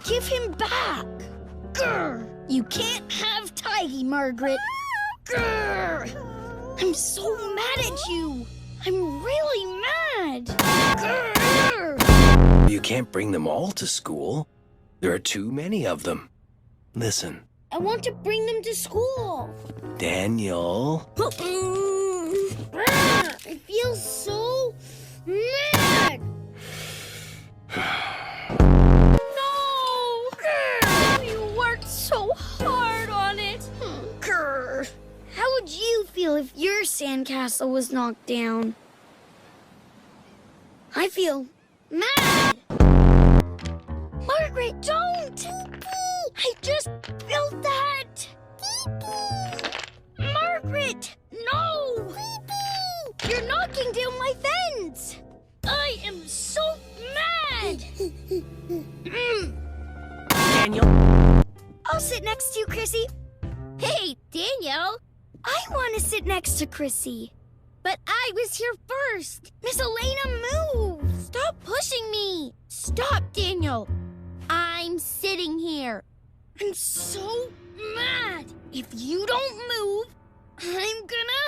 Give him back. Grr. You can't have Tidy, Margaret. Grr. I'm so mad at you. I'm really mad. Grr. You can't bring them all to school. There are too many of them. Listen. I want to bring them to school. Daniel. I feel so mad. No! You worked so hard on it. Grr. How would you feel if your sandcastle was knocked down? I feel mad. Margaret, don't! I just built that. Margaret, no! You're knocking down my fence. I am so mad. Daniel. I'll sit next to you, Chrissy. Hey, Daniel. I want to sit next to Chrissy. But I was here first. Miss Elena, move. Stop pushing me. Stop, Daniel. I'm sitting here. I'm so mad. If you don't move, I'm gonna...